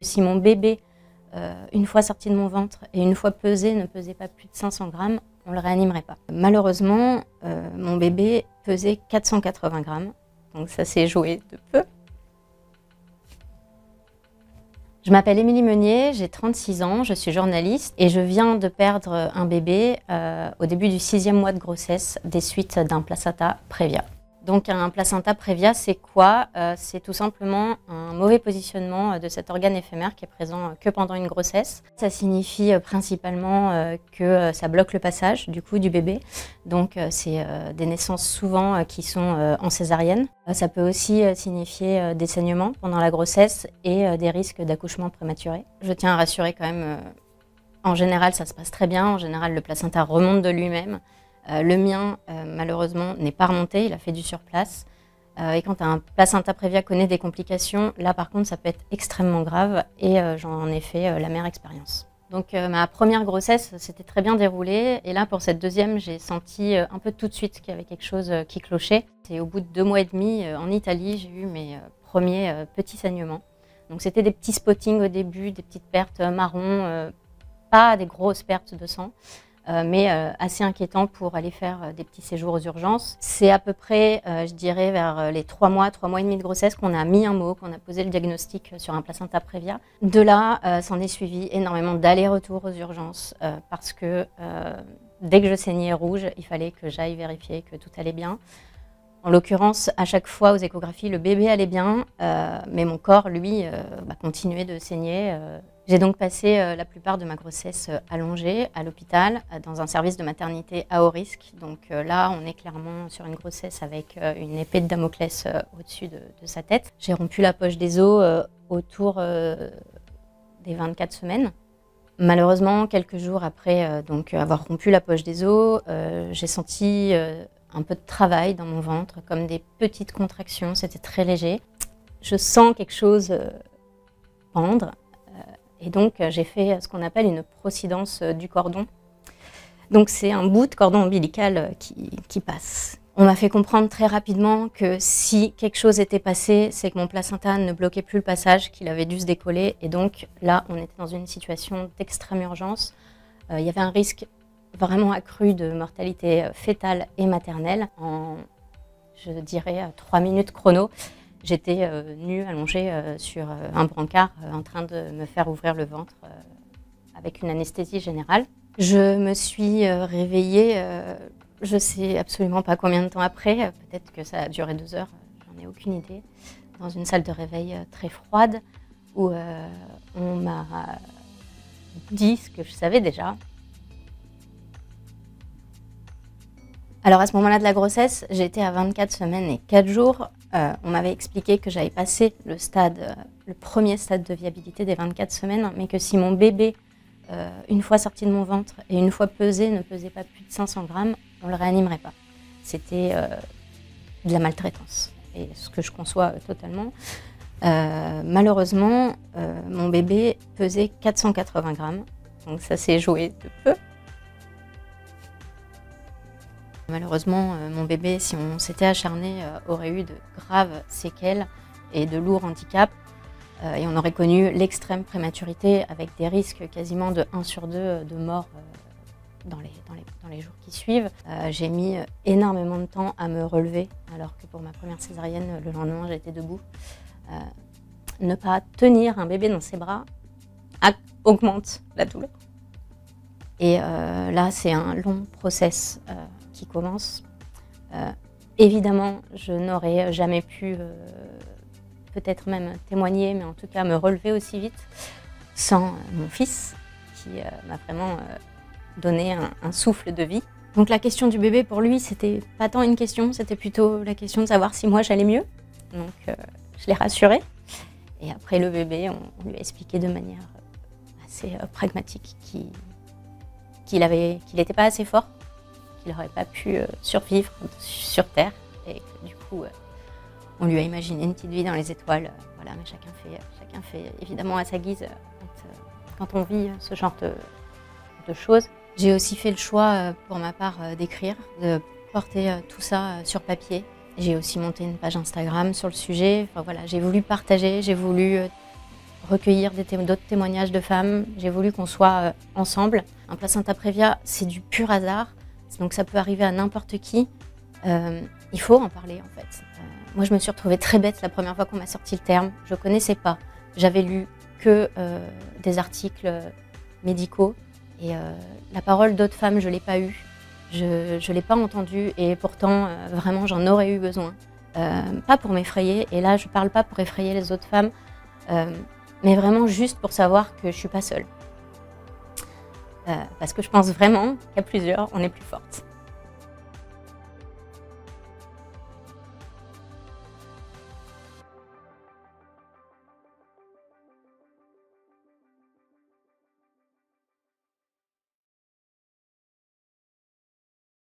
Si mon bébé, une fois sorti de mon ventre et une fois pesé, ne pesait pas plus de 500 grammes, on ne le réanimerait pas. Malheureusement, mon bébé pesait 480 grammes, donc ça s'est joué de peu. Je m'appelle Émilie Meunier, j'ai 36 ans, je suis journaliste et je viens de perdre un bébé au début du 6e mois de grossesse des suites d'un placenta prévia. Donc un placenta prévia, c'est quoi? C'est tout simplement un mauvais positionnement de cet organe éphémère qui est présent que pendant une grossesse. Ça signifie principalement que ça bloque le passage du coup du bébé. Donc c'est des naissances souvent qui sont en césarienne. Ça peut aussi signifier des saignements pendant la grossesse et des risques d'accouchement prématuré. Je tiens à rassurer quand même, en général ça se passe très bien, en général le placenta remonte de lui-même. Le mien, malheureusement, n'est pas remonté, il a fait du surplace. Et quand un placenta prévia connaît des complications, là par contre ça peut être extrêmement grave et j'en ai fait l'amère expérience. Donc ma première grossesse s'était très bien déroulée et là pour cette deuxième j'ai senti un peu tout de suite qu'il y avait quelque chose qui clochait. Et au bout de 2 mois et demi en Italie, j'ai eu mes premiers petits saignements. Donc c'était des petits spottings au début, des petites pertes marron, pas des grosses pertes de sang. Mais assez inquiétant pour aller faire des petits séjours aux urgences. C'est à peu près, je dirais, vers les 3 mois et demi de grossesse qu'on a mis un mot, qu'on a posé le diagnostic sur un placenta prévia. De là, s'en est suivi énormément d'allers-retours aux urgences parce que dès que je saignais rouge, il fallait que j'aille vérifier que tout allait bien. En l'occurrence, à chaque fois aux échographies, le bébé allait bien, mais mon corps, lui, continuait de saigner. J'ai donc passé la plupart de ma grossesse allongée à l'hôpital, dans un service de maternité à haut risque. Donc là, on est clairement sur une grossesse avec une épée de Damoclès au-dessus de sa tête. J'ai rompu la poche des os autour des 24 semaines. Malheureusement, quelques jours après donc avoir rompu la poche des os, j'ai senti un peu de travail dans mon ventre, comme des petites contractions, c'était très léger. Je sens quelque chose pendre. Et donc, j'ai fait ce qu'on appelle une procidence du cordon. Donc, c'est un bout de cordon ombilical qui passe. On m'a fait comprendre très rapidement que si quelque chose était passé, c'est que mon placenta ne bloquait plus le passage, qu'il avait dû se décoller. Et donc, là, on était dans une situation d'extrême urgence. Il y avait un risque vraiment accru de mortalité fœtale et maternelle. En, je dirais, 3 minutes chrono, j'étais nue, allongée sur un brancard en train de me faire ouvrir le ventre avec une anesthésie générale. Je me suis réveillée, je ne sais absolument pas combien de temps après, peut-être que ça a duré 2 heures, j'en ai aucune idée, dans une salle de réveil très froide où on m'a dit ce que je savais déjà. Alors à ce moment-là de la grossesse, j'étais à 24 semaines et 4 jours. On m'avait expliqué que j'avais passé le premier stade de viabilité des 24 semaines, mais que si mon bébé, une fois sorti de mon ventre et une fois pesé, ne pesait pas plus de 500 grammes, on ne le réanimerait pas. C'était de la maltraitance, et ce que je conçois totalement. Malheureusement, mon bébé pesait 480 grammes, donc ça s'est joué de peu. Malheureusement, mon bébé, si on s'était acharné, aurait eu de graves séquelles et de lourds handicaps. Et on aurait connu l'extrême prématurité avec des risques quasiment de 1 sur 2 de mort dans les jours qui suivent. J'ai mis énormément de temps à me relever, alors que pour ma première césarienne, le lendemain, j'étais debout. Ne pas tenir un bébé dans ses bras augmente la douleur. Et là, c'est un long process qui commence. Évidemment, je n'aurais jamais pu, peut-être même témoigner, mais en tout cas me relever aussi vite sans mon fils qui m'a vraiment donné un souffle de vie. Donc la question du bébé pour lui, c'était pas tant une question, c'était plutôt la question de savoir si moi j'allais mieux. Donc je l'ai rassuré. Et après le bébé, on lui a expliqué de manière assez pragmatique qu'il n'était pas assez fort, qu'il n'aurait pas pu survivre sur Terre et que, du coup on lui a imaginé une petite vie dans les étoiles. Voilà, mais chacun fait évidemment à sa guise quand on vit ce genre de choses. J'ai aussi fait le choix pour ma part d'écrire, de porter tout ça sur papier. J'ai aussi monté une page Instagram sur le sujet. Enfin, voilà, j'ai voulu partager, j'ai voulu recueillir d'autres témoignages de femmes, j'ai voulu qu'on soit ensemble. Un placenta prévia, c'est du pur hasard, donc ça peut arriver à n'importe qui. Il faut en parler en fait. Moi je me suis retrouvée très bête la première fois qu'on m'a sorti le terme, je ne connaissais pas. J'avais lu que des articles médicaux et la parole d'autres femmes je ne l'ai pas eue, je ne l'ai pas entendue et pourtant vraiment j'en aurais eu besoin. Pas pour m'effrayer, et là je ne parle pas pour effrayer les autres femmes, mais vraiment juste pour savoir que je ne suis pas seule. Parce que je pense vraiment qu'à plusieurs on est plus forte.